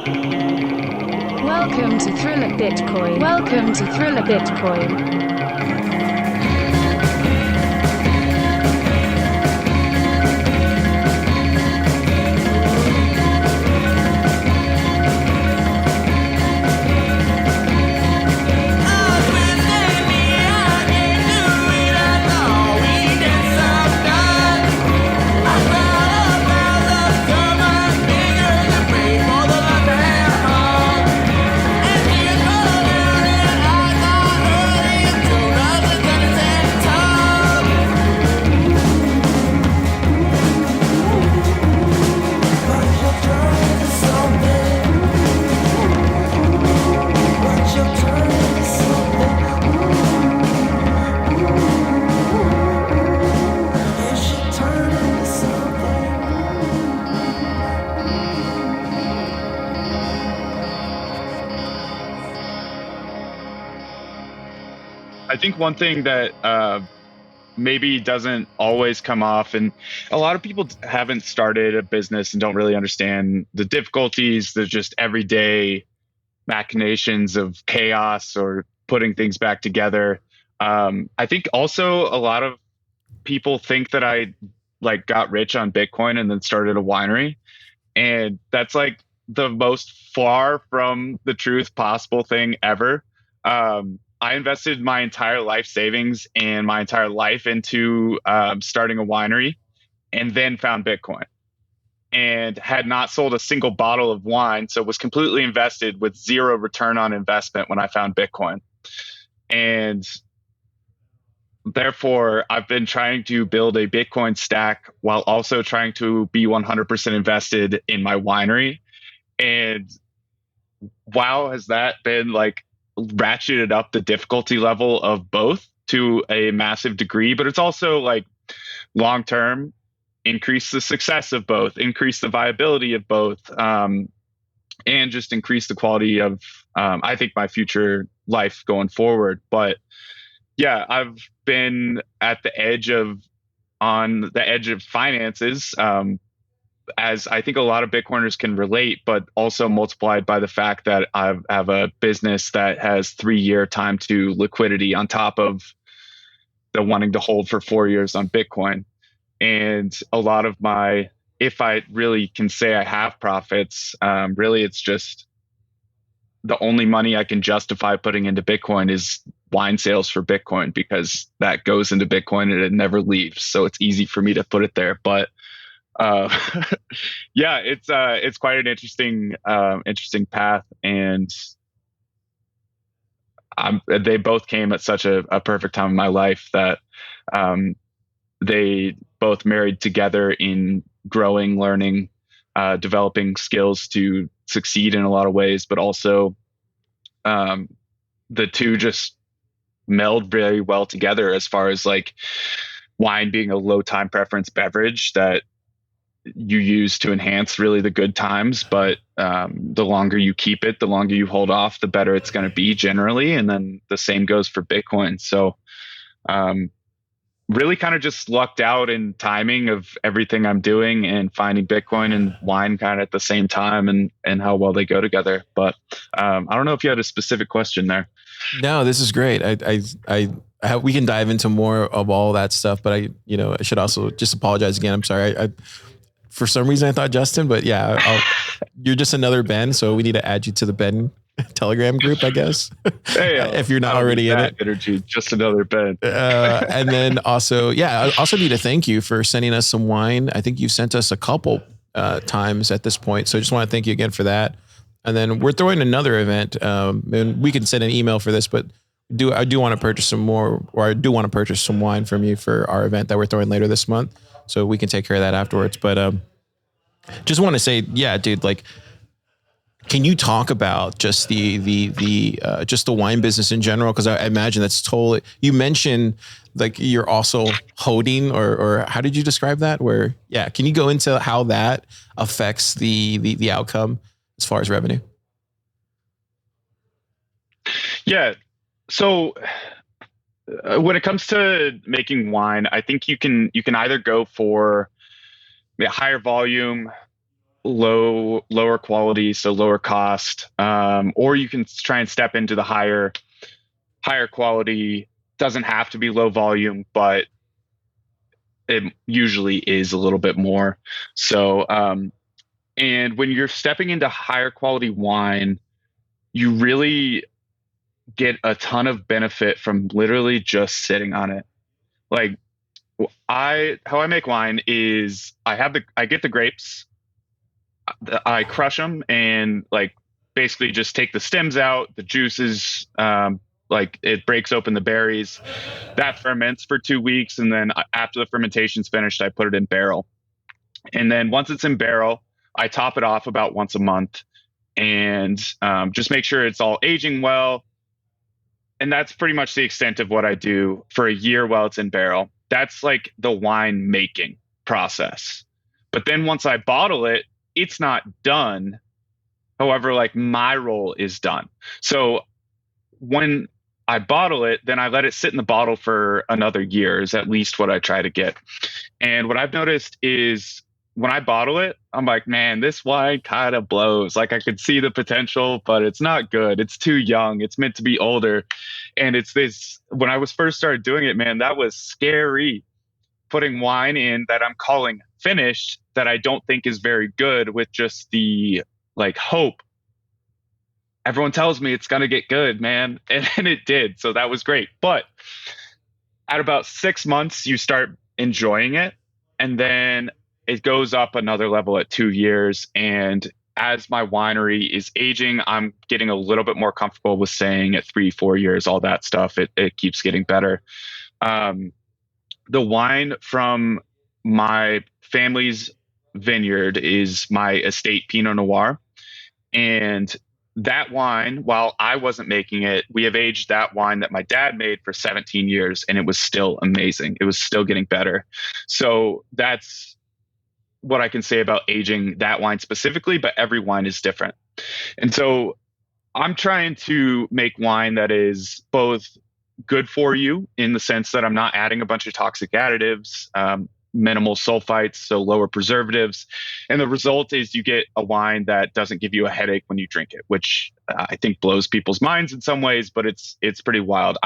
Welcome to Thriller Bitcoin. Welcome to Thriller Bitcoin. I think one thing that maybe doesn't always come off, and a lot of people haven't started a business and don't really understand the difficulties, the just everyday machinations of chaos or putting things back together. I think also a lot of people think that I like got rich on Bitcoin and then started a winery. And that's like the most far from the truth possible thing ever. I invested my entire life savings and my entire life into starting a winery and then found Bitcoin and had not sold a single bottle of wine. So was completely invested with zero return on investment when I found Bitcoin. And therefore, I've been trying to build a Bitcoin stack while also trying to be 100% invested in my winery. And wow, has that been like ratcheted up the difficulty level of both to a massive degree, but it's also like long term increase the success of both, increase the viability of both, and just increase the quality of, I think, my future life going forward. But yeah, I've been on the edge of finances, as I think a lot of Bitcoiners can relate, but also multiplied by the fact that I have a business that has 3-year time to liquidity on top of the wanting to hold for 4 years on Bitcoin. And a lot of if I really can say I have profits, really it's just the only money I can justify putting into Bitcoin is wine sales for Bitcoin, because that goes into Bitcoin and it never leaves. So it's easy for me to put it there. But yeah, it's quite an interesting path, and they both came at such a perfect time in my life that they both married together in growing, learning, developing skills to succeed in a lot of ways, but also the two just meld very well together as far as like wine being a low time preference beverage that you use to enhance really the good times, but the longer you keep it, the longer you hold off, the better it's going to be generally. And then the same goes for Bitcoin. So really kind of just lucked out in timing of everything I'm doing and finding Bitcoin and wine kind of at the same time, and how well they go together. But I don't know if you had a specific question there. No, this is great. We can dive into more of all that stuff, but I should also just apologize again. I'm sorry. I for some reason I thought Justin, but yeah, you're just another Ben. So we need to add you to the Ben Telegram group, I guess. Hey, if you're not already in it. Energy, just another Ben. And then also, I also need to thank you for sending us some wine. I think you've sent us a couple times at this point. So I just want to thank you again for that. And then we're throwing another event, and we can send an email for this, but I do want to purchase some more, or I do want to purchase some wine from you for our event that we're throwing later this month. So we can take care of that afterwards. But just want to say, yeah, dude, like, can you talk about just just the wine business in general? Because I imagine that's totally. You mentioned like you're also holding, or how did you describe that? Where, yeah, can you go into how that affects the outcome as far as revenue? Yeah. So when it comes to making wine, I think you can either go for higher volume, lower quality, so lower cost, or you can try and step into the higher quality. Doesn't have to be low volume, but it usually is a little bit more. So, and when you're stepping into higher quality wine, you really get a ton of benefit from literally just sitting on it. Like how I make wine is I get the grapes, I crush them and like basically just take the stems out, the juices, like it breaks open the berries. That ferments for 2 weeks, and then after the fermentation's finished, I put it in barrel. And then once it's in barrel, I top it off about once a month and just make sure it's all aging well. And that's pretty much the extent of what I do for a year while it's in barrel. That's like the wine making process. But then once I bottle it, it's not done. However, like my role is done. So when I bottle it, then I let it sit in the bottle for another year is at least what I try to get. And what I've noticed is when I bottle it, I'm like, man, this wine kind of blows. Like I could see the potential, but it's not good. It's too young. It's meant to be older. And it's this, when I was first started doing it, man, that was scary. Putting wine in that I'm calling finished that I don't think is very good with just the like hope. Everyone tells me it's going to get good, man. And it did. So that was great. But at about 6 months, you start enjoying it. And then it goes up another level at 2 years. And as my winery is aging, I'm getting a little bit more comfortable with saying at 3, 4 years, all that stuff, it keeps getting better. The wine from my family's vineyard is my estate Pinot Noir. And that wine, while I wasn't making it, we have aged that wine that my dad made for 17 years, and it was still amazing. It was still getting better. So that's what I can say about aging that wine specifically, but every wine is different. And so I'm trying to make wine that is both good for you in the sense that I'm not adding a bunch of toxic additives, minimal sulfites, so lower preservatives. And the result is you get a wine that doesn't give you a headache when you drink it, which I think blows people's minds in some ways, but it's pretty wild.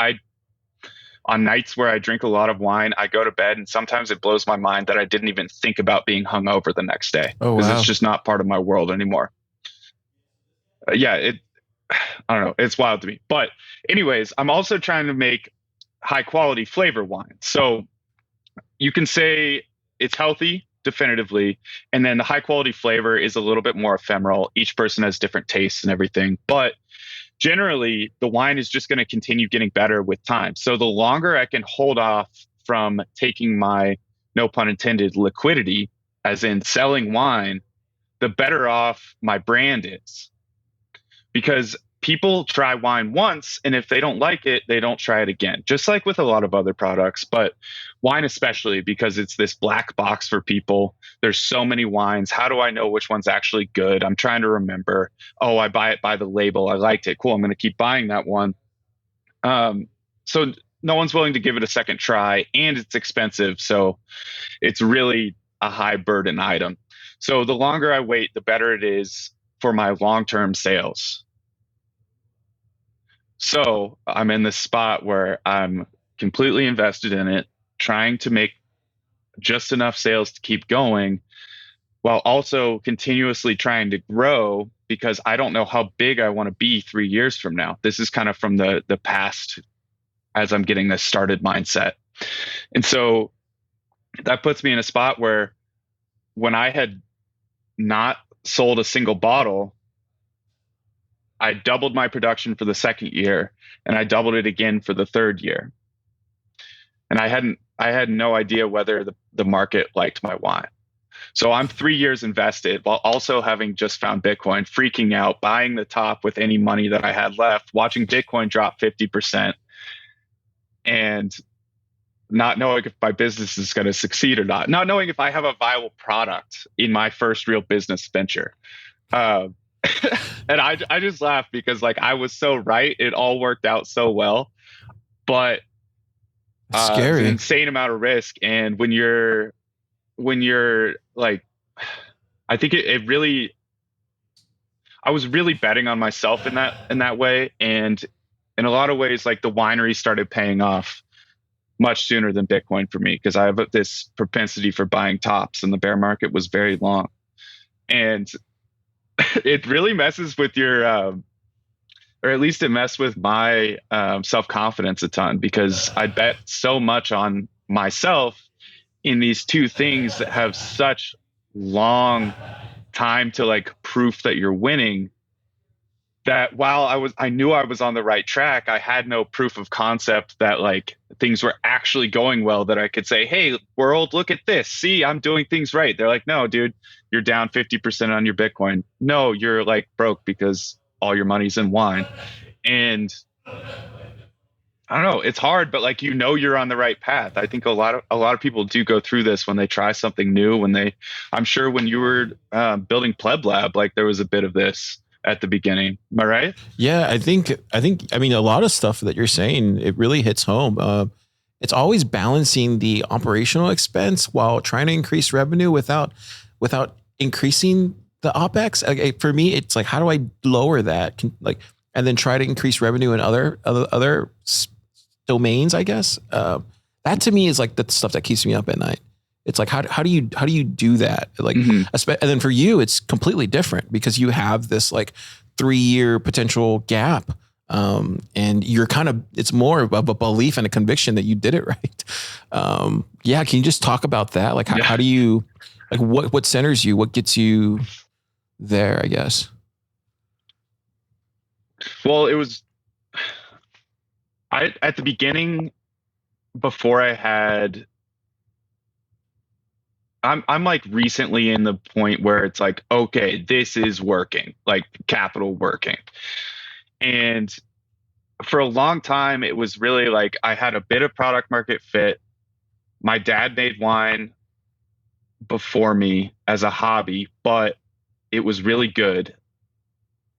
On nights where I drink a lot of wine, I go to bed and sometimes it blows my mind that I didn't even think about being hungover the next day because it's just not part of my world anymore. I don't know. It's wild to me. But anyways, I'm also trying to make high quality flavor wine. So you can say it's healthy, definitively. And then the high quality flavor is a little bit more ephemeral. Each person has different tastes and everything. But generally, the wine is just going to continue getting better with time. So the longer I can hold off from taking my, no pun intended, liquidity, as in selling wine, the better off my brand is. Because people try wine once, and if they don't like it, they don't try it again, just like with a lot of other products, but wine especially, because it's this black box for people. There's so many wines. How do I know which one's actually good? I'm trying to remember. Oh, I buy it by the label. I liked it. Cool. I'm going to keep buying that one. So no one's willing to give it a second try, and it's expensive. So it's really a high burden item. So the longer I wait, the better it is for my long-term sales. So I'm in this spot where I'm completely invested in it, trying to make just enough sales to keep going while also continuously trying to grow, because I don't know how big I want to be 3 years from now. This is kind of from the past as I'm getting this started mindset. And so that puts me in a spot where when I had not sold a single bottle, I doubled my production for the second year, and I doubled it again for the third year. And I had no idea whether the market liked my wine. So I'm 3 years invested while also having just found Bitcoin, freaking out, buying the top with any money that I had left, watching Bitcoin drop 50%, and not knowing if my business is going to succeed or not knowing if I have a viable product in my first real business venture. And I just laughed because like I was so right. It all worked out so well, but scary. it's an insane amount of risk. And when you're like, I think it really, I was really betting on myself in that way. And in a lot of ways, like the winery started paying off much sooner than Bitcoin for me, because I have this propensity for buying tops, and the bear market was very long. And it really messes with your, or at least it messed with my self-confidence a ton, because I bet so much on myself in these two things that have such long time to like proof that you're winning, that while I knew I was on the right track, I had no proof of concept that like things were actually going well, that I could say, hey, world, look at this. See, I'm doing things right. They're like, no, dude, you're down 50% on your Bitcoin. No, you're like broke because all your money's in wine. And I don't know, it's hard, but like, you're on the right path. I think a lot of people do go through this when they try something new. I'm sure when you were building Pleb Lab, like there was a bit of this at the beginning. Am I right? Yeah, I mean, a lot of stuff that you're saying, it really hits home. It's always balancing the operational expense while trying to increase revenue without increasing the opex. Like, for me, it's like, how do I lower that? And then try to increase revenue in other domains, I guess. That to me is like the stuff that keeps me up at night. It's like, how do you do that? Like, and then for you, it's completely different because you have this like 3-year potential gap. And you're it's more of a belief and a conviction that you did it right. Yeah. Can you just talk about that? Like, how do you, like, what centers you, what gets you there, I guess? Well, at the beginning, before I'm like recently in the point where it's like, okay, this is working, like capital working. And for a long time, it was really like I had a bit of product market fit. My dad made wine before me as a hobby, but it was really good.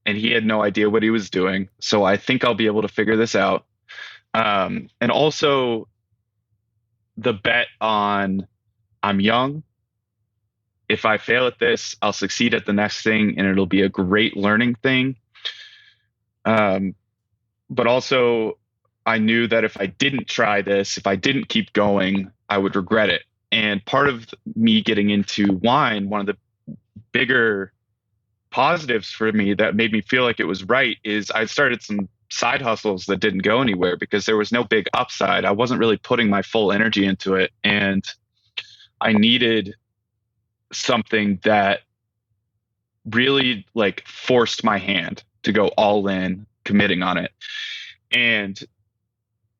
And he had no idea what he was doing. So I think I'll be able to figure this out. And also the bet on I'm young. If I fail at this, I'll succeed at the next thing, and it'll be a great learning thing. But also, I knew that if I didn't try this, if I didn't keep going, I would regret it. And part of me getting into wine, one of the bigger positives for me that made me feel like it was right, is I started some side hustles that didn't go anywhere because there was no big upside. I wasn't really putting my full energy into it. And I needed something that really like forced my hand to go all in, committing on it. And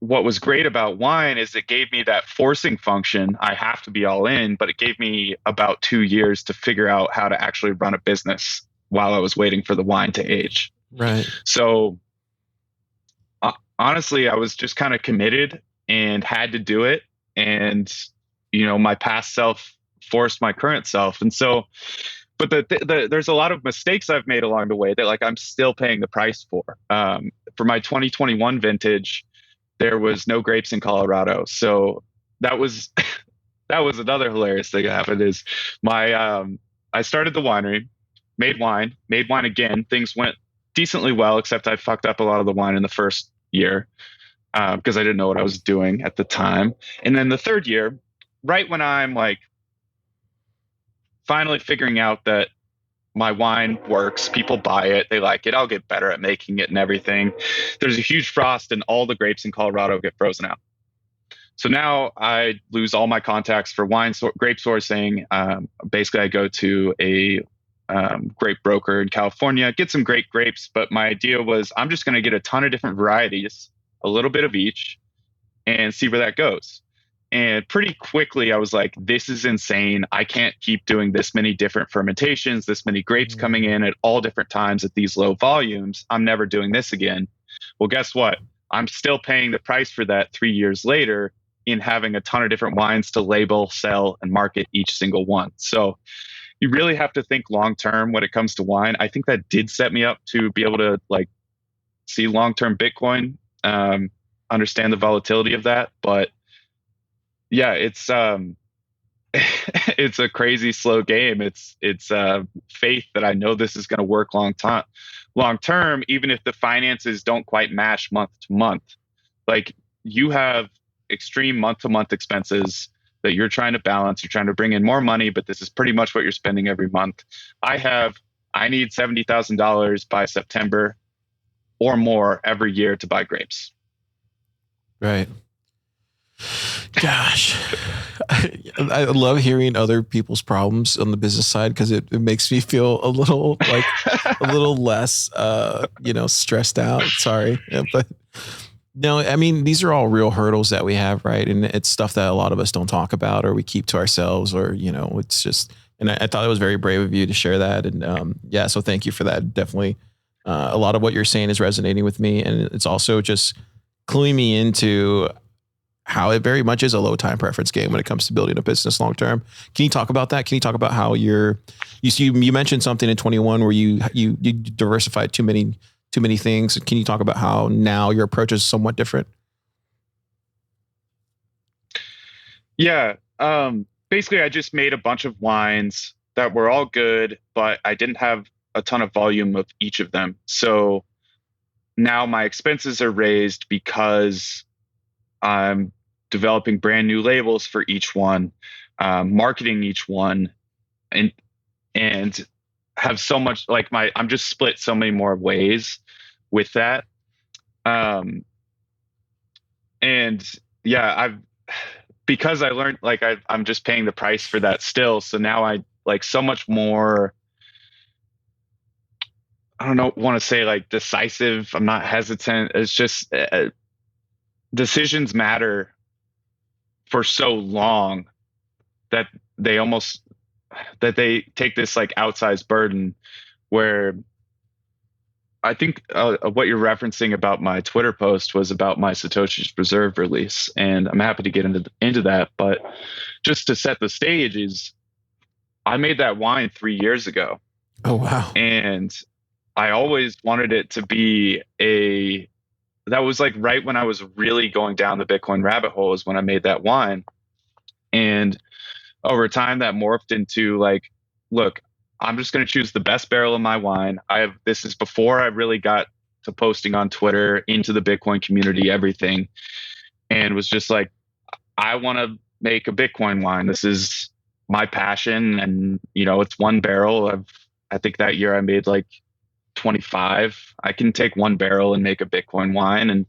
what was great about wine is it gave me that forcing function. I have to be all in, but it gave me about 2 years to figure out how to actually run a business while I was waiting for the wine to age. Right. So honestly, I was just kind of committed and had to do it. And, my past self forced my current self. And so, but there's a lot of mistakes I've made along the way that like I'm still paying the price for. For my 2021 vintage, there was no grapes in Colorado. So that was another hilarious thing that happened is I started the winery, made wine again. Things went decently well, except I fucked up a lot of the wine in the first year because I didn't know what I was doing at the time. And then the third year, right when I'm like finally figuring out that my wine works, people buy it, they like it, I'll get better at making it and everything. There's a huge frost and all the grapes in Colorado get frozen out. So now I lose all my contacts for grape sourcing. Basically, I go to a grape broker in California, get some great grapes. But my idea was I'm just going to get a ton of different varieties, a little bit of each, and see where that goes. And pretty quickly, I was like, this is insane. I can't keep doing this many different fermentations, this many grapes coming in at all different times at these low volumes. I'm never doing this again. Well, guess what? I'm still paying the price for that 3 years later in having a ton of different wines to label, sell, and market each single one. So you really have to think long term when it comes to wine. I think that did set me up to be able to like see long term Bitcoin, understand the volatility of that. But yeah, it's it's a crazy slow game. It's faith that I know this is going to work long term, even if the finances don't quite match month to month. Like you have extreme month to month expenses that you're trying to balance. You're trying to bring in more money, but this is pretty much what you're spending every month. I need $70,000 by September or more every year to buy grapes. Right. Gosh, I love hearing other people's problems on the business side because it makes me feel a little like a little less, stressed out. Sorry, yeah, but no, I mean, these are all real hurdles that we have, right? And it's stuff that a lot of us don't talk about or we keep to ourselves, or it's just. And I thought it was very brave of you to share that, and so thank you for that. Definitely, a lot of what you're saying is resonating with me, and it's also just cluing me into how it very much is a low time preference game when it comes to building a business long term. Can you talk about that? Can you talk about how you mentioned something in 21 where you diversified too many things? Can you talk about how now your approach is somewhat different? Yeah. Basically, I just made a bunch of wines that were all good, but I didn't have a ton of volume of each of them. So now my expenses are raised because I'm developing brand new labels for each one, marketing each one, and have so much I'm just split so many more ways with that. And yeah, because I learned I'm just paying the price for that still. So now I so much more, I don't want to say decisive. I'm not hesitant. It's just decisions matter for so long that they take this outsized burden where I think what you're referencing about my Twitter post was about my Satoshi's Preserve release, and I'm happy to get into that. But just to set the stage is I made that wine 3 years ago. Oh, wow. And I always wanted it to be that was right when I was really going down the Bitcoin rabbit hole is when I made that wine. And over time that morphed into look, I'm just going to choose the best barrel of my wine. This is before I really got to posting on Twitter, into the Bitcoin community, everything. And was just I want to make a Bitcoin wine. This is my passion. And, it's one barrel. I think that year I made 25. I can take one barrel and make a Bitcoin wine, and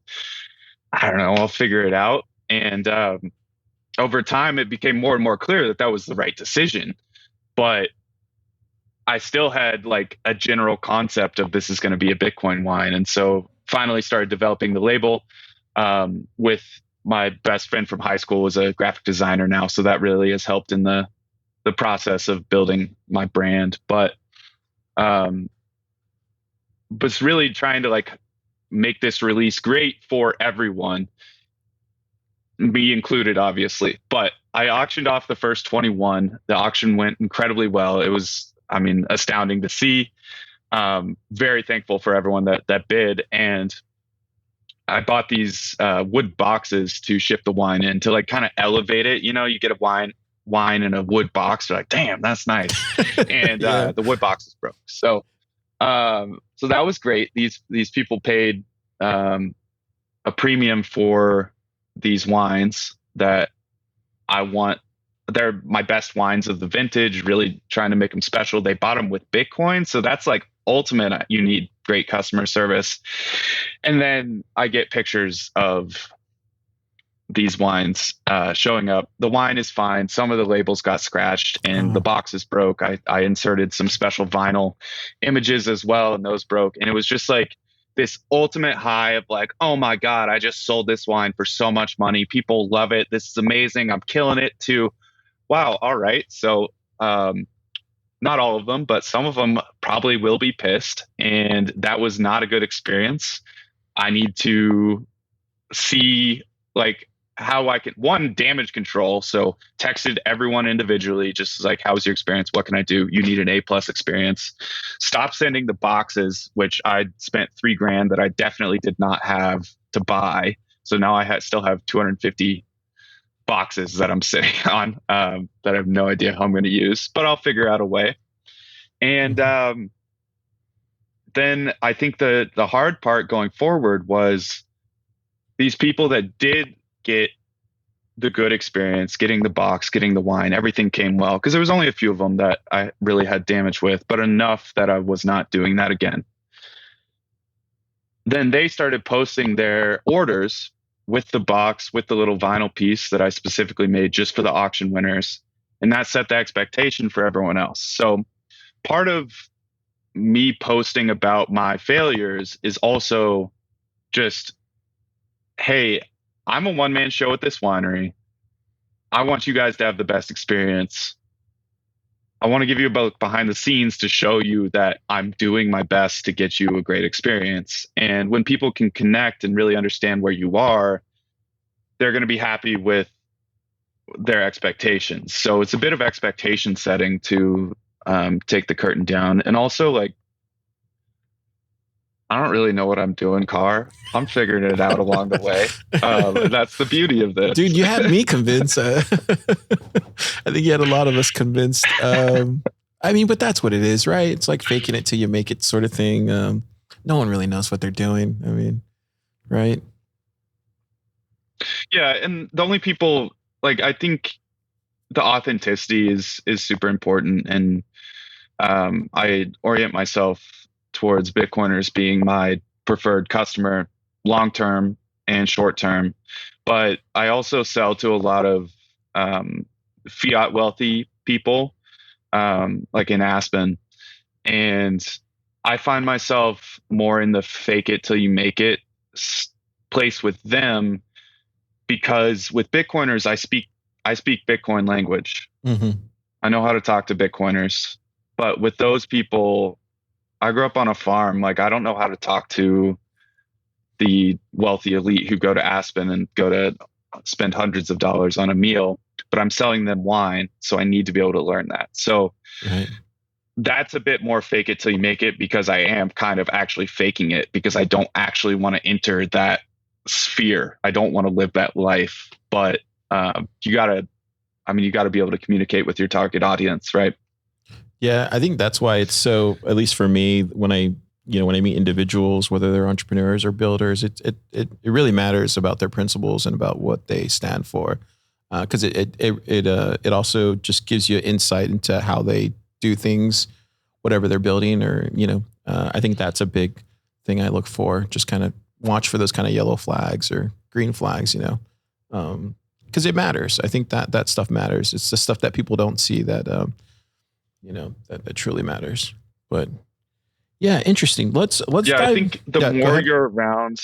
I don't know, I'll figure it out. And over time, it became more and more clear that was the right decision. But I still had a general concept of this is going to be a Bitcoin wine. And so finally started developing the label with my best friend from high school was a graphic designer now. So that really has helped in the process of building my brand. But it's really trying to make this release great for everyone, me included, obviously. But I auctioned off the first 21. The auction went incredibly well. It was, astounding to see. Very thankful for everyone that bid. And I bought these wood boxes to ship the wine in to kind of elevate it. You get a wine in a wood box. You're like, damn, that's nice. And Yeah. The wood box is broke. So that was great. These people paid a premium for these wines that I want. They're my best wines of the vintage, really trying to make them special. They bought them with Bitcoin. So that's ultimate. You need great customer service. And then I get pictures of these wines showing up. The wine is fine. Some of the labels got scratched and the box is broke. I inserted some special vinyl images as well, and those broke. And it was just this ultimate high of oh my God, I just sold this wine for so much money. People love it. This is amazing. I'm killing it, to wow, all right. So not all of them, but some of them probably will be pissed. And that was not a good experience. I need to see how I can, damage control. So texted everyone individually, just how was your experience? What can I do? You need an A+ experience. Stop sending the boxes, which I spent $3,000 that I definitely did not have to buy. So now I still have 250 boxes that I'm sitting on that I have no idea how I'm going to use, but I'll figure out a way. And then I think the hard part going forward was these people that did get the good experience, getting the box, getting the wine, everything came well, because there was only a few of them that I really had damage with, but enough that I was not doing that again. Then they started posting their orders with the box, with the little vinyl piece that I specifically made just for the auction winners. And that set the expectation for everyone else. So part of me posting about my failures is also just, hey, I'm a one-man show at this winery. I want you guys to have the best experience. I want to give you a look behind the scenes to show you that I'm doing my best to get you a great experience. And when people can connect and really understand where you are, they're going to be happy with their expectations. So it's a bit of expectation setting to take the curtain down. And also, like, I don't really know what I'm doing, Car. I'm figuring it out along the way. That's the beauty of this. Dude, you had me convinced. I think you had a lot of us convinced. I mean, but that's what it is, right? It's like faking it till you make it sort of thing. No one really knows what they're doing. I mean, right? Yeah, and the only people, like, I think the authenticity is super important, and I orient myself towards Bitcoiners being my preferred customer, long term and short term. But I also sell to a lot of fiat wealthy people, like in Aspen, and I find myself more in the fake it till you make it place with them, because with Bitcoiners, I speak Bitcoin language. Mm-hmm. I know how to talk to Bitcoiners, but with those people, I grew up on a farm. Like, I don't know how to talk to the wealthy elite who go to Aspen and go to spend hundreds of dollars on a meal, but I'm selling them wine. So I need to be able to learn that. So that's a bit more fake it till you make it, because I am kind of actually faking it, because I don't actually want to enter that sphere. I don't want to live that life, but you gotta be able to communicate with your target audience, right? Yeah, I think that's why it's so, at least for me, when I meet individuals, whether they're entrepreneurs or builders, it really matters about their principles and about what they stand for. Because it also just gives you insight into how they do things, whatever they're building, or, I think that's a big thing I look for. Just kind of watch for those kind of yellow flags or green flags, because it matters. I think that stuff matters. It's the stuff that people don't see that, that truly matters. But yeah, interesting. Let's yeah, dive. I think the more you're around,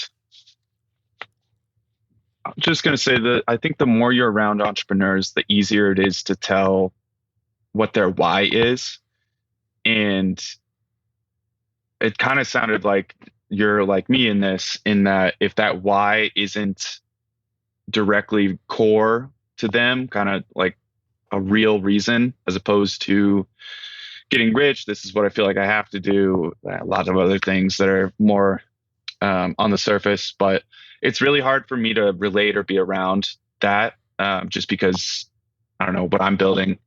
I'm just going to say that I think the more you're around entrepreneurs, the easier it is to tell what their why is. And it kind of sounded like you're like me in this, in that if that why isn't directly core to them, kind of like a real reason, as opposed to getting rich, this is what I feel like I have to do, a lot of other things that are more on the surface. But it's really hard for me to relate or be around that, just because I don't know what I'm building.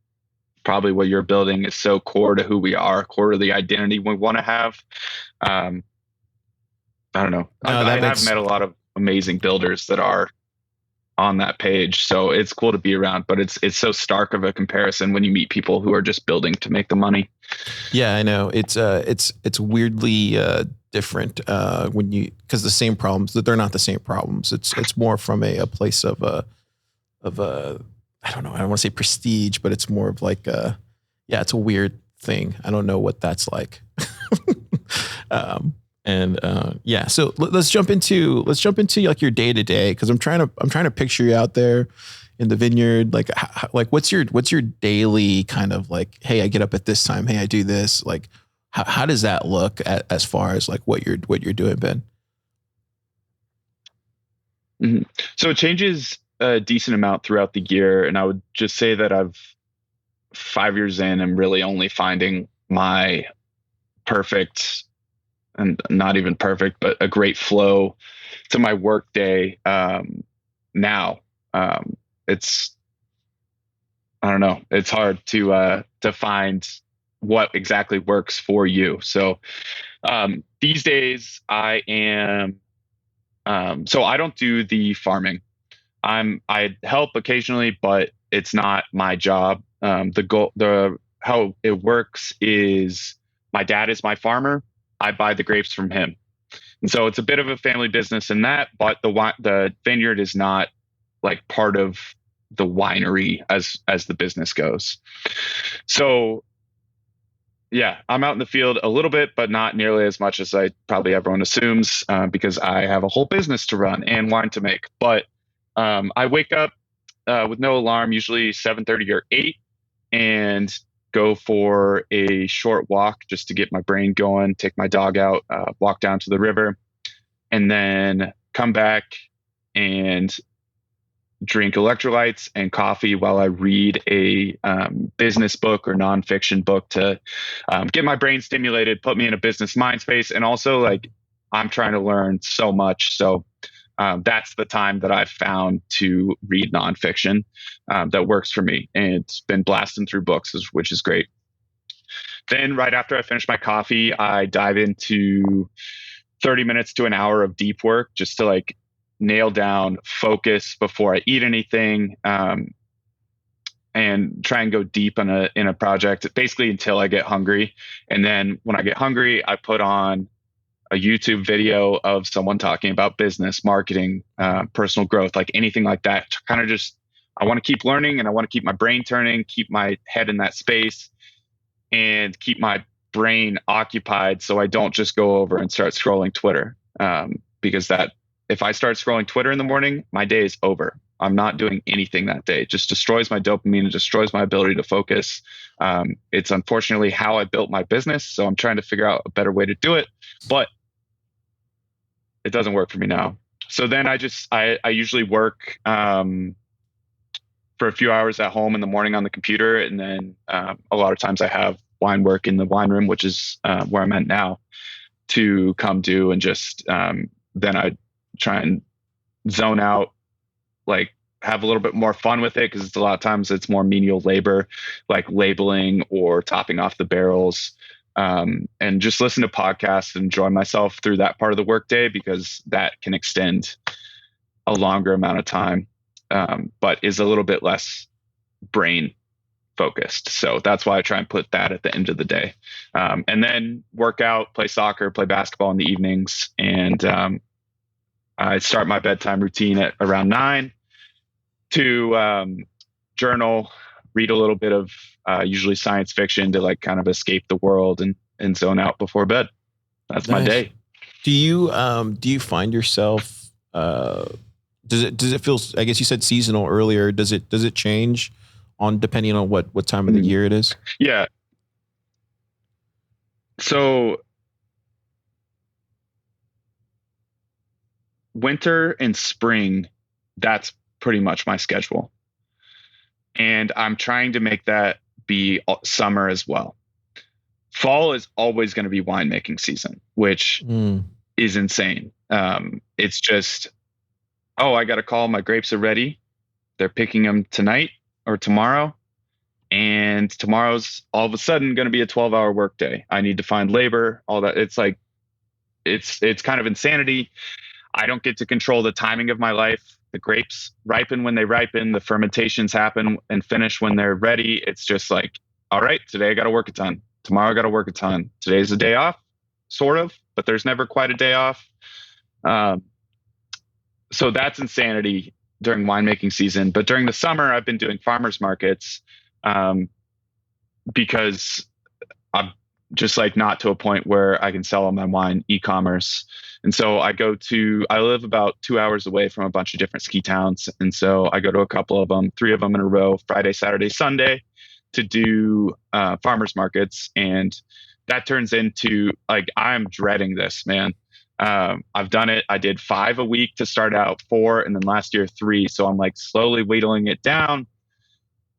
Probably what you're building is so core to who we are, core to the identity we want to have. I don't know. No, I have met a lot of amazing builders that are on that page, so it's cool to be around, but it's so stark of a comparison when you meet people who are just building to make the money. Yeah, I know. It's weirdly different because the same problems, that they're not the same problems. It's more from a place of I don't know, I don't want to say prestige, but it's more of like it's a weird thing. I don't know what that's like. So let's jump into like your day to day, because I'm trying to picture you out there in the vineyard. Like what's your daily kind of like, hey, I get up at this time, hey, I do this. Like how does that look as far as like what you're doing, Ben? Mm-hmm. So it changes a decent amount throughout the year, and I would just say that I've 5 years in, I'm really only finding my perfect, and not even perfect, but a great flow to my work day now. it's, I don't know, it's hard to find what exactly works for you. So these days I am, so I don't do the farming. I help occasionally, but it's not my job. How it works is my dad is my farmer. I buy the grapes from him. And so it's a bit of a family business in that, but the vineyard is not like part of the winery as the business goes. So yeah, I'm out in the field a little bit, but not nearly as much as probably everyone assumes, because I have a whole business to run and wine to make. But I wake up with no alarm, usually 7:30 or 8, and go for a short walk just to get my brain going, take my dog out, walk down to the river, and then come back and drink electrolytes and coffee while I read a business book or nonfiction book to get my brain stimulated, put me in a business mind space. And also, like, I'm trying to learn so much. So that's the time that I've found to read nonfiction that works for me. And it's been blasting through books, which is great. Then right after I finish my coffee, I dive into 30 minutes to an hour of deep work just to like nail down focus before I eat anything, and try and go deep in a project basically until I get hungry. And then when I get hungry, I put on a YouTube video of someone talking about business, marketing, personal growth, like anything like that. Kind of just, I want to keep learning and I want to keep my brain turning, keep my head in that space, and keep my brain occupied so I don't just go over and start scrolling Twitter. Because if I start scrolling Twitter in the morning, my day is over. I'm not doing anything that day. It just destroys my dopamine and destroys my ability to focus. It's unfortunately how I built my business. So I'm trying to figure out a better way to do it, but it doesn't work for me now. So then I usually work for a few hours at home in the morning on the computer. And then a lot of times I have wine work in the wine room, which is where I'm at now, to come do, and just then I try and zone out, like have a little bit more fun with it, because it's a lot of times it's more menial labor, like labeling or topping off the barrels, and just listen to podcasts and enjoy myself through that part of the workday, because that can extend a longer amount of time, but is a little bit less brain focused. So that's why I try and put that at the end of the day, and then work out, play soccer, play basketball in the evenings, and I start my bedtime routine at around 9 to journal, read a little bit of usually science fiction to like kind of escape the world and zone out before bed. That's my day. Do you find yourself, does it feel, I guess you said seasonal earlier. Does it change depending on what time of the year it is? Yeah. So winter and spring, that's pretty much my schedule. And I'm trying to make that be summer as well. Fall is always going to be winemaking season, which is insane. It's just, I got a call. My grapes are ready. They're picking them tonight or tomorrow. And tomorrow's all of a sudden going to be a 12-hour workday. I need to find labor, all that. It's like, it's kind of insanity. I don't get to control the timing of my life. The grapes ripen when they ripen. The fermentations happen and finish when they're ready. It's just like, all right, today I got to work a ton. Tomorrow I got to work a ton. Today's a day off, sort of, but there's never quite a day off. So that's insanity during winemaking season. But during the summer, I've been doing farmers markets because I'm just like not to a point where I can sell all my wine e-commerce. And so I live about 2 hours away from a bunch of different ski towns. And so I go to a couple of them, 3 of them in a row, Friday, Saturday, Sunday, to do farmers markets. And that turns into like, I'm dreading this, man. I've done it. I did 5 a week to start out, 4, and then last year 3. So I'm like slowly whittling it down,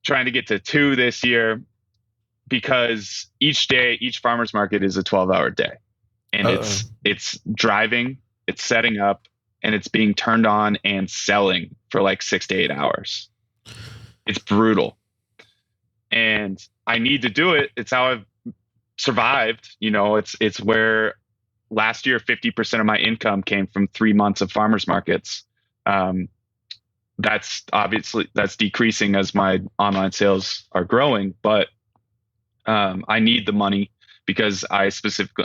trying to get to 2 this year, because each farmers market is a 12-hour day. And it's driving, it's setting up, and it's being turned on and selling for like 6 to 8 hours. It's brutal. And I need to do it. It's how I've survived. It's where last year, 50% of my income came from 3 months of farmers markets. That's decreasing as my online sales are growing, but I need the money because I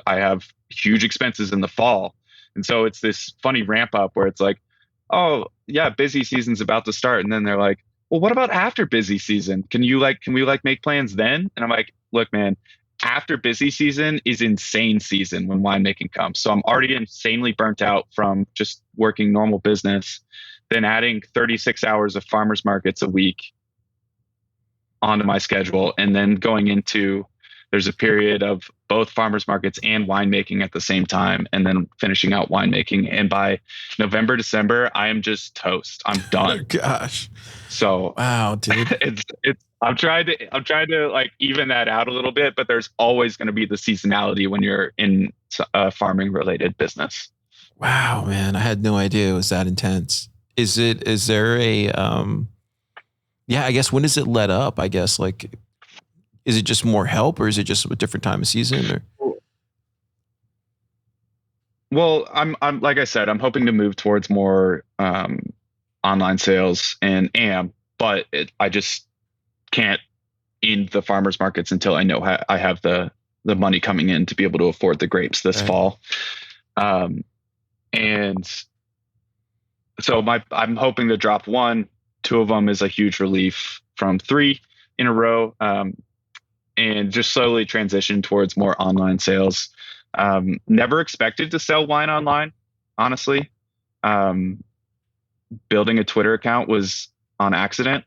have huge expenses in the fall. And so it's this funny ramp up where it's like, oh yeah, busy season's about to start. And then they're like, well, what about after busy season? Can we make plans then? And I'm like, look, man, after busy season is insane season when winemaking comes. So I'm already insanely burnt out from just working normal business, then adding 36 hours of farmers markets a week onto my schedule. And then there's a period of both farmers markets and winemaking at the same time, and then finishing out winemaking. And by November, December, I am just toast. I'm done. Oh, gosh. So wow, dude. I'm trying to like even that out a little bit, but there's always going to be the seasonality when you're in a farming related business. Wow, man. I had no idea it was that intense. Is there a, yeah, I guess when does it let up? I guess like, is it just more help or is it just a different time of season or? Well, I'm like I said, I'm hoping to move towards more, online sales but I just can't in the farmers markets until I know I have the money coming in to be able to afford the grapes this fall. And so I'm hoping to drop 1, 2 of them is a huge relief from 3 in a row. And just slowly transition towards more online sales. Never expected to sell wine online, honestly. Building a Twitter account was on accident.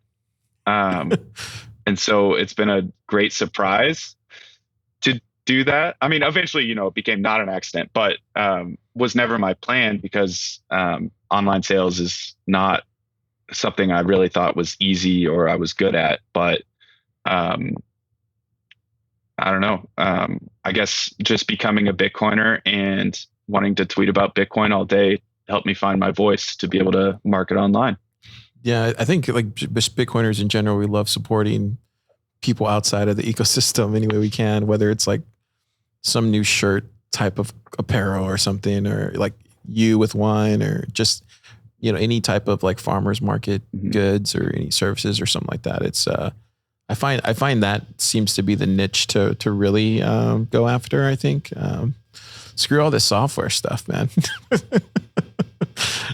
And so it's been a great surprise to do that. I mean, eventually, it became not an accident, but was never my plan because online sales is not something I really thought was easy or I was good at. But I don't know. I guess just becoming a Bitcoiner and wanting to tweet about Bitcoin all day helped me find my voice to be able to market online. Yeah, I think like just Bitcoiners in general, we love supporting people outside of the ecosystem any way we can, whether it's like some new shirt type of apparel or something, or like you with wine, or just, any type of like farmers market goods or any services or something like that. It's, I find that seems to be the niche to really go after. I think screw all this software stuff, man.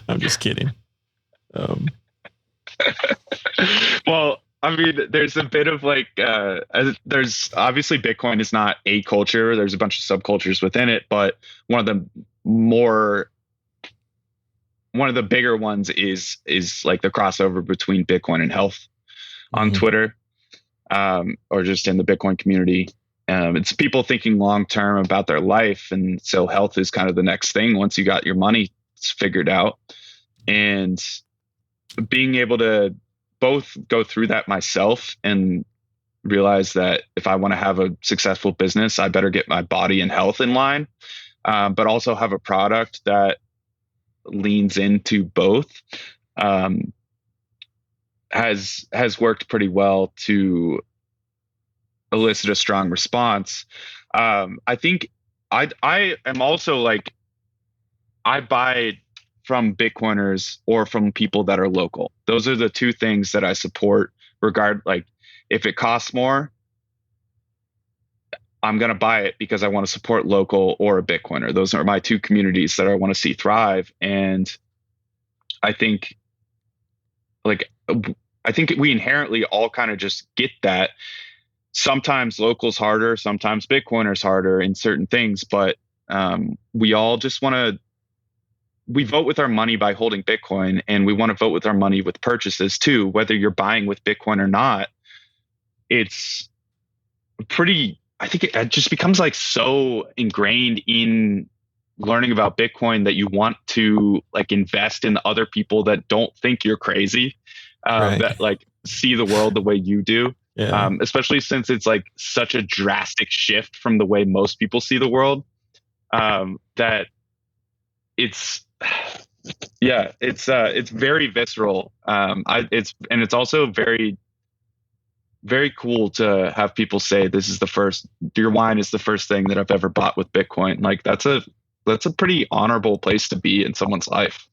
I'm just kidding. Well, I mean, there's a bit of like, there's obviously Bitcoin is not a culture. There's a bunch of subcultures within it, but one of the bigger ones is like the crossover between Bitcoin and health on Twitter. Or just in the Bitcoin community. It's people thinking long-term about their life. And so health is kind of the next thing once you got your money figured out, and being able to both go through that myself and realize that if I want to have a successful business, I better get my body and health in line, but also have a product that leans into both. Has worked pretty well to elicit a strong response. I think I am also like, I buy from Bitcoiners or from people that are local. Those are the two things that I support. Like if it costs more, I'm going to buy it because I want to support local or a Bitcoiner. Those are my two communities that I want to see thrive. And I think we inherently all kind of just get that. Sometimes local's harder, sometimes Bitcoiner's harder in certain things, but we all just we vote with our money by holding Bitcoin, and we want to vote with our money with purchases too, whether you're buying with Bitcoin or not. It's I think it just becomes like so ingrained in learning about Bitcoin that you want to like invest in other people that don't think you're crazy, that like see the world the way you do. Yeah. Especially since it's like such a drastic shift from the way most people see the world, that it's Yeah, it's very visceral. It's also very, very cool to have people say this is the first, your wine is the first thing that I've ever bought with Bitcoin. Like that's a pretty honorable place to be in someone's life.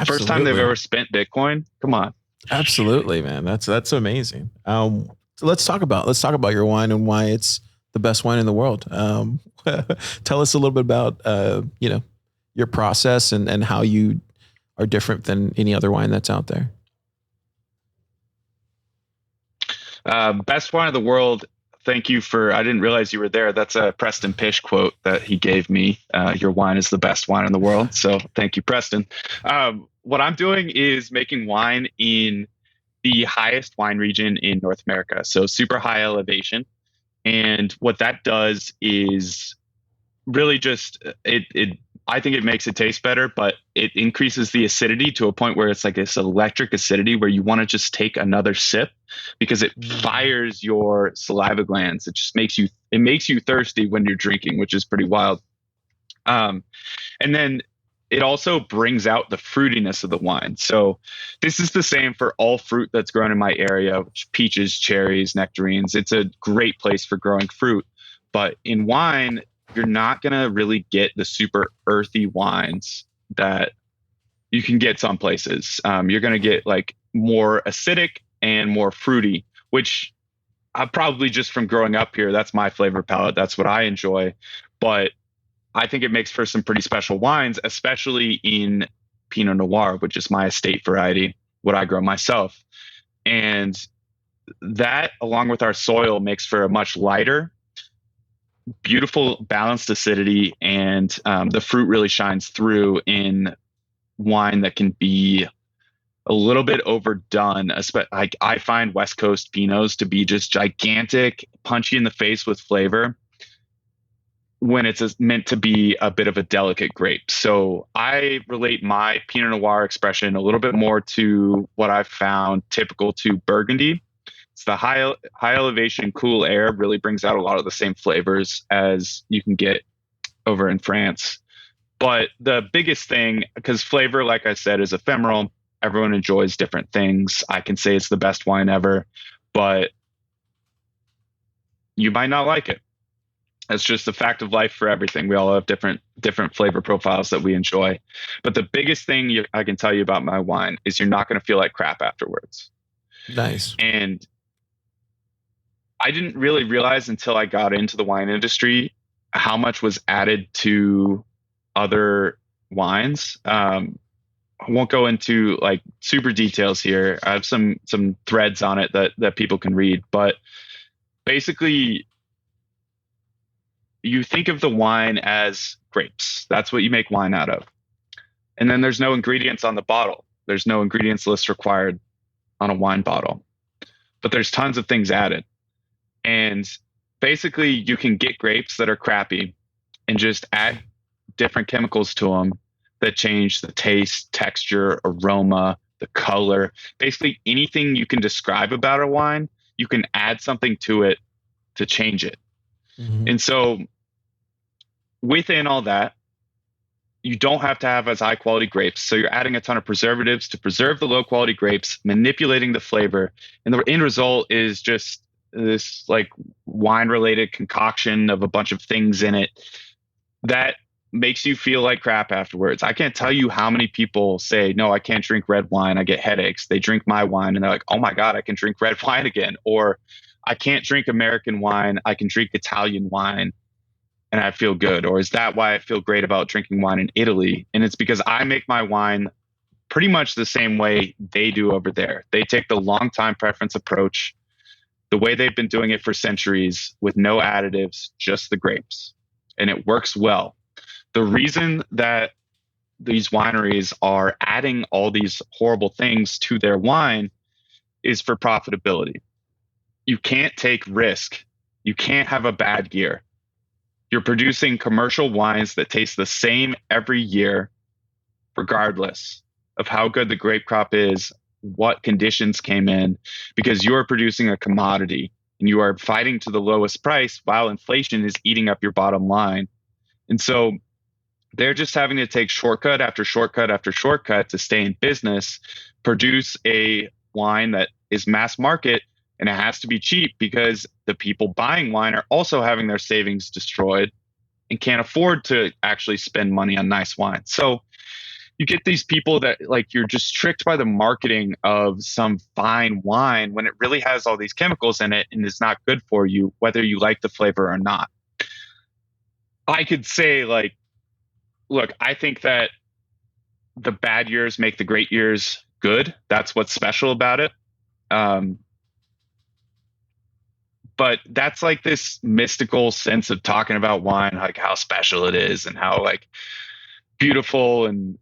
First time they've Absolutely. ever spent Bitcoin. Come on. Absolutely, man. That's amazing. So let's talk about your wine and why it's the best wine in the world. Tell us a little bit about your process and how you are different than any other wine that's out there. Best wine of the world. Thank you for. I didn't realize you were there. That's a Preston Pish quote that he gave me. Your wine is the best wine in the world. So thank you, Preston. What I'm doing is making wine in the highest wine region in North America. So super high elevation. And what that does is really just it I think it makes it taste better, but it increases the acidity to a point where it's like this electric acidity where you want to just take another sip because it fires your saliva glands. It makes you thirsty when you're drinking, which is pretty wild. And then it also brings out the fruitiness of the wine. So this is the same for all fruit that's grown in my area, which peaches, cherries, nectarines. It's a great place for growing fruit. But in wine, you're not going to really get the super earthy wines that you can get some places. You're going to get like more acidic and more fruity, which probably just from growing up here, that's my flavor palette. That's what I enjoy. But I think it makes for some pretty special wines, especially in Pinot Noir, which is my estate variety, what I grow myself. And that, along with our soil, makes for a much lighter, beautiful, balanced acidity. And the fruit really shines through in wine that can be a little bit overdone. Like I find West Coast Pinots to be just gigantic, punchy in the face with flavor, when it's meant to be a bit of a delicate grape. So I relate my Pinot Noir expression a little bit more to what I've found typical to Burgundy. It's the high elevation, cool air really brings out a lot of the same flavors as you can get over in France. But the biggest thing, because flavor, like I said, is ephemeral. Everyone enjoys different things. I can say it's the best wine ever, but you might not like it. That's just the fact of life for everything. We all have different flavor profiles that we enjoy. But the biggest thing I can tell you about my wine is you're not going to feel like crap afterwards. Nice. And I didn't really realize until I got into the wine industry how much was added to other wines. I won't go into like super details here. I have some threads on it that people can read, but basically, you think of the wine as grapes. That's what you make wine out of. And then there's no ingredients on the bottle. There's no ingredients list required on a wine bottle, but there's tons of things added. And basically you can get grapes that are crappy and just add different chemicals to them that change the taste, texture, aroma, the color. Basically anything you can describe about a wine, you can add something to it to change it. Mm-hmm. And so within all that, you don't have to have as high quality grapes. So you're adding a ton of preservatives to preserve the low quality grapes, manipulating the flavor. And the end result is just this like wine related concoction of a bunch of things in it that makes you feel like crap afterwards. I can't tell you how many people say, no, I can't drink red wine. I get headaches. They drink my wine and they're like, oh my God, I can drink red wine again. Or I can't drink American wine. I can drink Italian wine and I feel good. Or is that why I feel great about drinking wine in Italy? And it's because I make my wine pretty much the same way they do over there. They take the long time preference approach, the way they've been doing it for centuries with no additives, just the grapes. And it works well. The reason that these wineries are adding all these horrible things to their wine is for profitability. You can't take risk. You can't have a bad year. You're producing commercial wines that taste the same every year, regardless of how good the grape crop is, what conditions came in, because you are producing a commodity and you are fighting to the lowest price while inflation is eating up your bottom line. And so They're just having to take shortcut after shortcut after shortcut to stay in business, produce a wine that is mass market, and it has to be cheap because the people buying wine are also having their savings destroyed and can't afford to actually spend money on nice wine. So you get these people that like you're just tricked by the marketing of some fine wine when it really has all these chemicals in it and is not good for you, whether you like the flavor or not. I could say like, look, I think that the bad years make the great years good. That's what's special about it. But that's like this mystical sense of talking about wine, like how special it is and how like beautiful and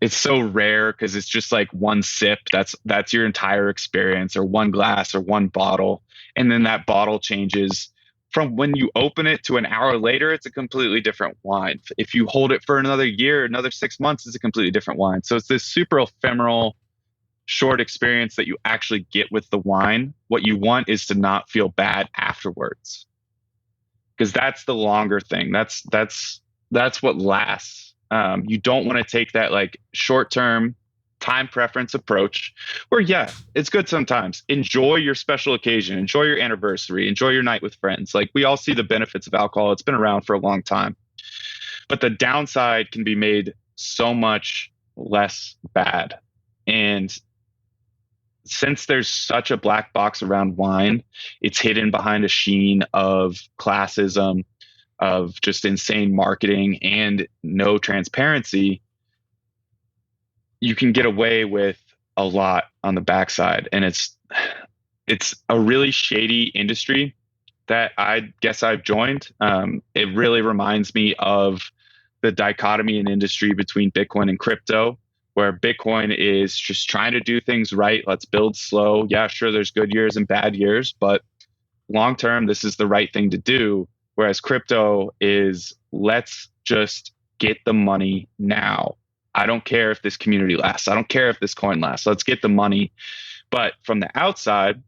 it's so rare because it's just like one sip. That's your entire experience, or one glass or one bottle. And then that bottle changes from when you open it to an hour later, it's a completely different wine. If you hold it for another year, another 6 months, it's a completely different wine. So it's this super ephemeral, short experience that you actually get with the wine. What you want is to not feel bad afterwards, because that's the longer thing. That's what lasts. You don't want to take that like short-term time preference approach where, yeah, it's good sometimes. Enjoy your special occasion, enjoy your anniversary, enjoy your night with friends. Like, we all see the benefits of alcohol. It's been around for a long time, but the downside can be made so much less bad. And since there's such a black box around wine, it's hidden behind a sheen of classism, of just insane marketing and no transparency. You can get away with a lot on the backside, and it's a really shady industry that I guess I've joined. It really reminds me of the dichotomy in industry between Bitcoin and crypto, where Bitcoin is just trying to do things right. Let's build slow. Yeah, sure, there's good years and bad years, but long term, this is the right thing to do. Whereas crypto is, let's just get the money now. I don't care if this community lasts. I don't care if this coin lasts. Let's get the money. But from the outside,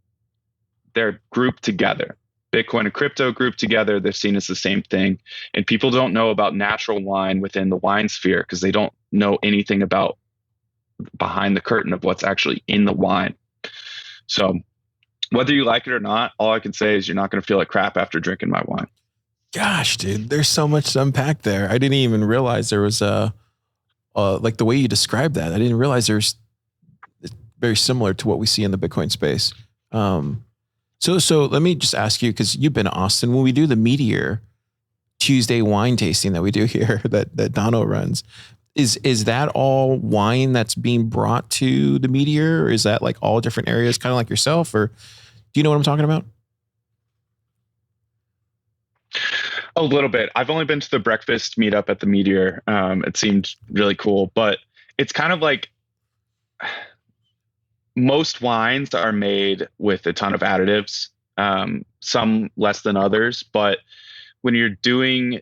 they're grouped together. Bitcoin and crypto grouped together. They're seen as the same thing. And people don't know about natural wine within the wine sphere because they don't know anything about behind the curtain of what's actually in the wine. So whether you like it or not, all I can say is you're not going to feel like crap after drinking my wine. Gosh, dude, there's so much to unpack there. I didn't even realize there was like the way you described that. I didn't realize there's very similar to what we see in the Bitcoin space. So let me just ask you, because you've been to Austin. When we do the Meteor Tuesday wine tasting that we do here, that Dono runs, is that all wine that's being brought to the Meteor, or is that like all different areas, kind of like yourself, or do you know what I'm talking about? A little bit. I've only been to the breakfast meetup at the Meteor. It seemed really cool, but it's kind of like most wines are made with a ton of additives, some less than others. But when you're doing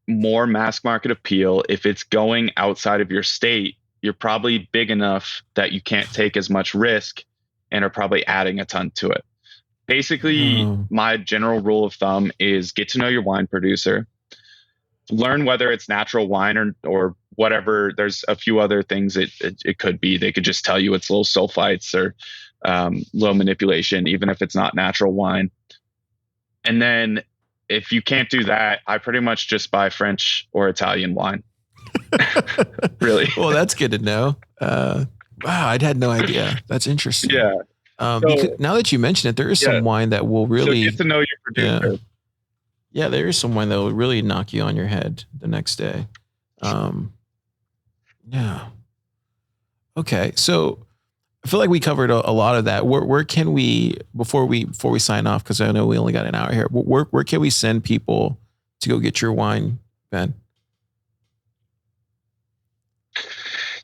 more mass market appeal, if it's going outside of your state, you're probably big enough that you can't take as much risk and are probably adding a ton to it. Basically, my general rule of thumb is get to know your wine producer, learn whether it's natural wine or whatever. There's a few other things it could be. They could just tell you it's low sulfites or low manipulation, even if it's not natural wine. And then if you can't do that, I pretty much just buy French or Italian wine. Really? Well, that's good to know. Wow, I had no idea. That's interesting. Yeah. Because now that you mention it, there is some wine that will really get to know your producer. Yeah, there is some wine that will really knock you on your head the next day. Yeah. Okay, so I feel like we covered a lot of that. Where can we before we sign off? Because I know we only got an hour here. Where can we send people to go get your wine, Ben?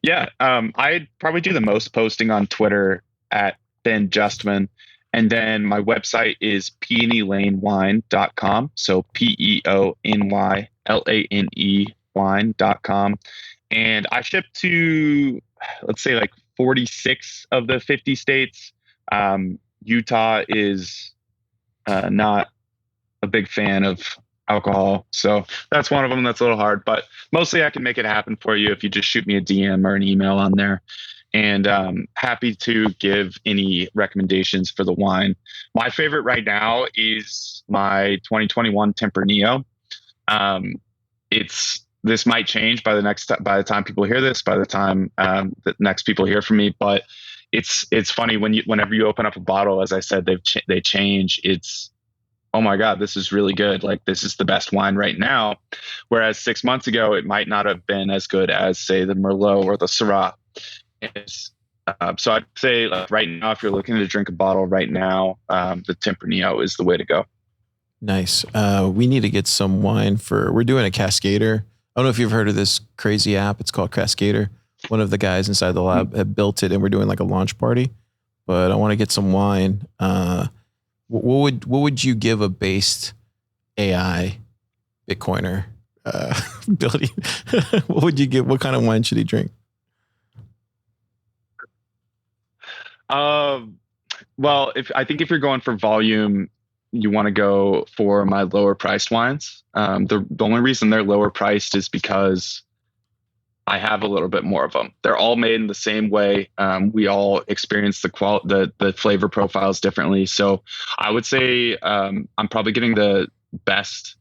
Yeah, I'd probably do the most posting on Twitter at Ben Justman. And then my website is peonylanewine.com. So PEONYLANE wine.com. And I ship to, let's say, like 46 of the 50 states. Utah is not a big fan of alcohol. So that's one of them that's a little hard, but mostly I can make it happen for you if you just shoot me a DM or an email on there. And happy to give any recommendations for the wine. My favorite right now is my 2021 Tempranillo. This might change by the time people hear this, by the time the next people hear from me. But it's funny whenever you open up a bottle, as I said, they change. It's, oh my God, this is really good. Like, this is the best wine right now. Whereas 6 months ago, it might not have been as good as, say, the Merlot or the Syrah. So I'd say, like, right now, if you're looking to drink a bottle right now, the Tempranillo is the way to go. Nice. We need to get some wine we're doing a Cascader. I don't know if you've heard of this crazy app. It's called Cascader. One of the guys inside the lab have built it, and we're doing like a launch party. But I want to get some wine. What would you give a based AI Bitcoiner building? What would you give? What kind of wine should he drink? Well, if you're going for volume, you want to go for my lower priced wines. The only reason they're lower priced is because I have a little bit more of them. They're all made in the same way. We all experience the flavor profiles differently. So I would say I'm probably getting the best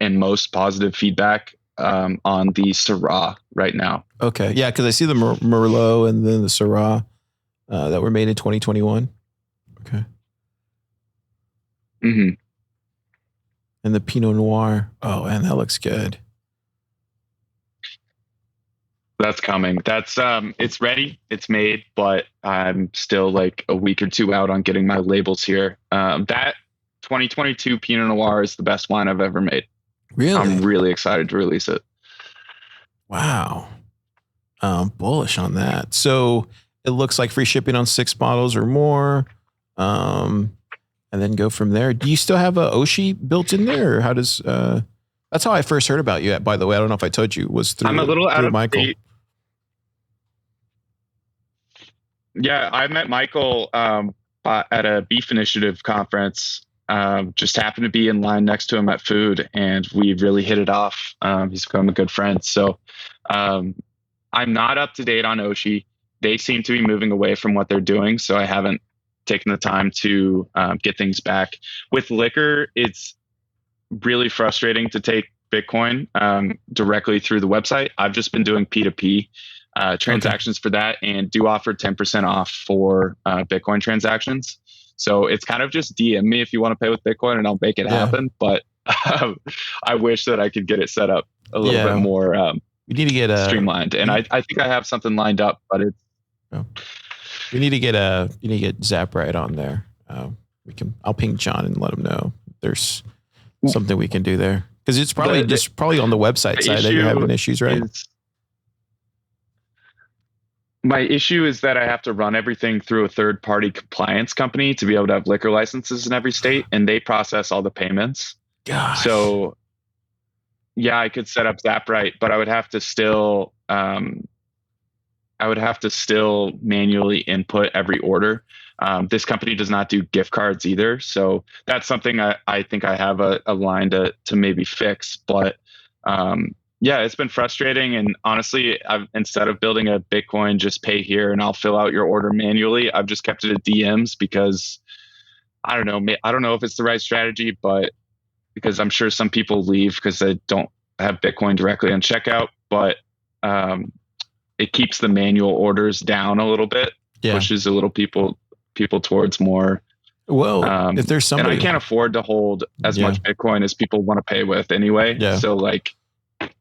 and most positive feedback on the Syrah right now. Okay, yeah, because I see the Merlot and then the Syrah that were made in 2021. Okay. Mm-hmm. And the Pinot Noir. Oh, and that looks good. That's coming. That's it's ready. It's made, but I'm still like a week or two out on getting my labels here. That 2022 Pinot Noir is the best wine I've ever made. Really? I'm really excited to release it. Wow. Bullish on that. So it looks like free shipping on 6 bottles or more. And then go from there. Do you still have a Oshi built in there, or how does that's how I first heard about you, by the way. I don't know if I told you, was through, I'm a little out of Michael. date. Yeah, I met Michael at a Beef Initiative conference. Just happened to be in line next to him at food, and we really hit it off. He's become a good friend. So I'm not up to date on Oshi. They seem to be moving away from what they're doing, so I haven't taken the time to get things back. With liquor, it's really frustrating to take Bitcoin directly through the website. I've just been doing P2P transactions for that, and do offer 10% off for Bitcoin transactions. So it's kind of just DM me if you want to pay with Bitcoin, and I'll make it happen. But I wish that I could get it set up a little bit more we need to get streamlined. And I think I have something lined up, but it's you need to get Zaprite on there. I'll ping John and let him know there's something we can do there, because it's probably on the website side that you're having issues, right? My issue is that I have to run everything through a third-party compliance company to be able to have liquor licenses in every state, and they process all the payments. Gosh. So, yeah, I could set up Zaprite, but I would have to still manually input every order. This company does not do gift cards either, so that's something I think I have a line to maybe fix. But yeah, it's been frustrating. And honestly, instead of building a Bitcoin, just pay here and I'll fill out your order manually, I've just kept it at DMs because I don't know if it's the right strategy, but because I'm sure some people leave because they don't have Bitcoin directly on checkout, but it keeps the manual orders down a little bit, pushes a little people towards more. Well, if there's somebody, and I can't afford to hold as much Bitcoin as people want to pay with anyway. Yeah. So like,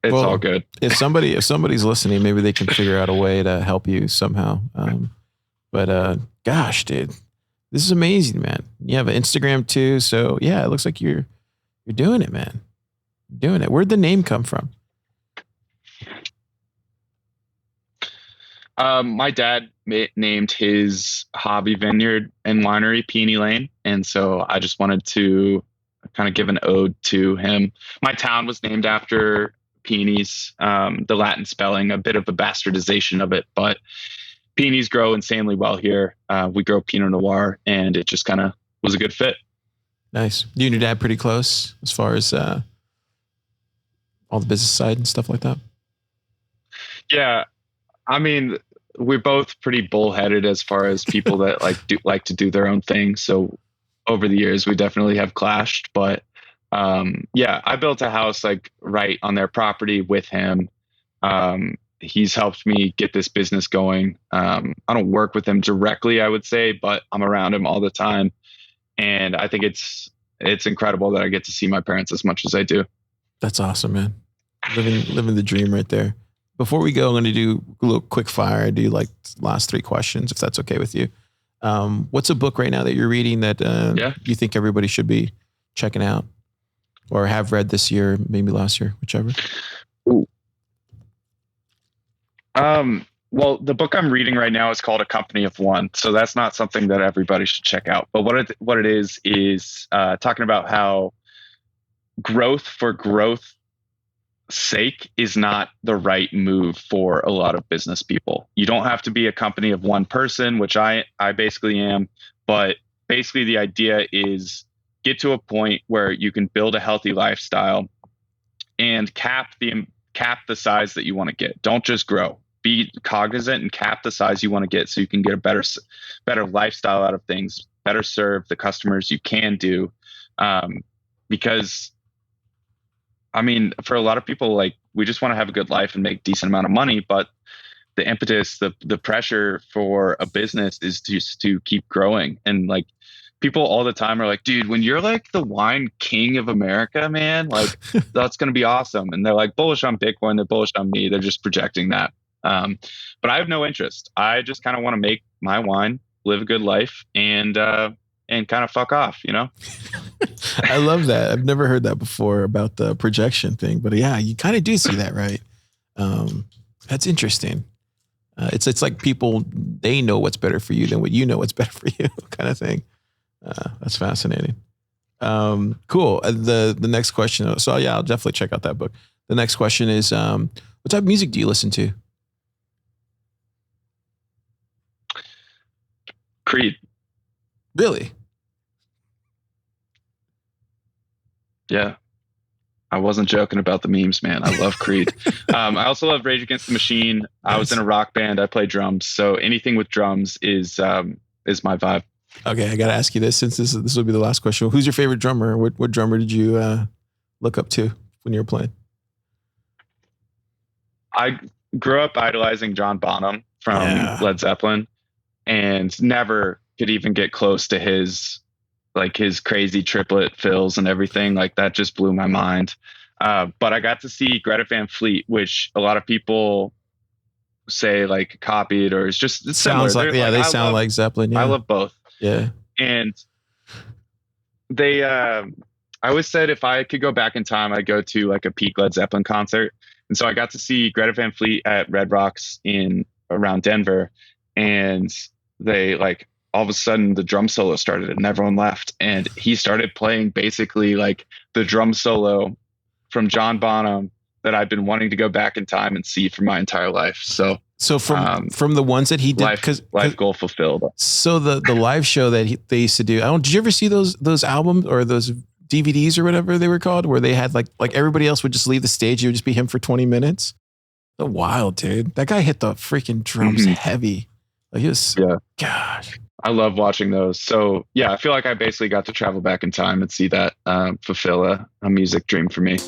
it's all good. If somebody's listening, maybe they can figure out a way to help you somehow. But gosh, dude, this is amazing, man. You have an Instagram too. So yeah, it looks like you're doing it, man. You're doing it. Where'd the name come from? My dad named his hobby vineyard and winery Peony Lane. And so I just wanted to kind of give an ode to him. My town was named after peonies, the Latin spelling, a bit of a bastardization of it, but peonies grow insanely well here. We grow Pinot Noir, and it just kind of was a good fit. Nice. You and your dad pretty close as far as all the business side and stuff like that? Yeah. I mean, we're both pretty bullheaded as far as people that like to do their own thing. So over the years, we definitely have clashed. But yeah, I built a house like right on their property with him. He's helped me get this business going. I don't work with him directly, I would say, but I'm around him all the time. And I think it's incredible that I get to see my parents as much as I do. That's awesome, man. Living the dream right there. Before we go, I'm going to do a little quick fire. I do like last 3 questions, if that's okay with you. What's a book right now that you're reading that you think everybody should be checking out or have read this year, maybe last year, whichever? Ooh. Well, the book I'm reading right now is called A Company of One. So that's not something that everybody should check out. But what it is talking about how growth for growth sake is not the right move for a lot of business people. You don't have to be a company of one person, which I basically am. But basically the idea is get to a point where you can build a healthy lifestyle and cap the size that you want to get. Don't just grow. Be cognizant and cap the size you want to get so you can get a better lifestyle out of things, better serve the customers you can do. Because I mean, for a lot of people, like we just want to have a good life and make decent amount of money, but the impetus, the pressure for a business is just to keep growing. And like people all the time are like, dude, when you're like the wine king of America, man, like that's going to be awesome. And they're like bullish on Bitcoin. They're bullish on me. They're just projecting that. But I have no interest. I just kind of want to make my wine, live a good life, and kind of fuck off, you know? I love that. I've never heard that before about the projection thing, but yeah, you kind of do see that, right? That's interesting. It's like people, they know what's better for you than what you know what's better for you kind of thing. That's fascinating. Cool. The next question. So yeah, I'll definitely check out that book. The next question is, what type of music do you listen to? Creed. Really? Yeah. I wasn't joking about the memes, man. I love Creed. I also love Rage Against the Machine. Nice. I was in a rock band. I play drums. So anything with drums is my vibe. Okay. I got to ask you this since this will be the last question. Who's your favorite drummer? What drummer did you look up to when you were playing? I grew up idolizing John Bonham from Led Zeppelin and never could even get close to his crazy triplet fills and everything. Like that just blew my mind. But I got to see Greta Van Fleet, which a lot of people say like copied or it's sounds similar. Like, they sound like Zeppelin. Yeah. I love both. Yeah. And they, I always said if I could go back in time, I'd go to like a peak Led Zeppelin concert. And so I got to see Greta Van Fleet at Red Rocks around Denver. And they like, all of a sudden the drum solo started and everyone left. And he started playing basically like the drum solo from John Bonham that I've been wanting to go back in time and see for my entire life. So from the ones that he did, life goal fulfilled. So the live show that they used to do, did you ever see those albums or those DVDs or whatever they were called, where they had like everybody else would just leave the stage. It would just be him for 20 minutes. So wild, dude. That guy hit the freaking drums heavy. Like gosh. I love watching those. So yeah, I feel like I basically got to travel back in time and see that fulfill a music dream for me.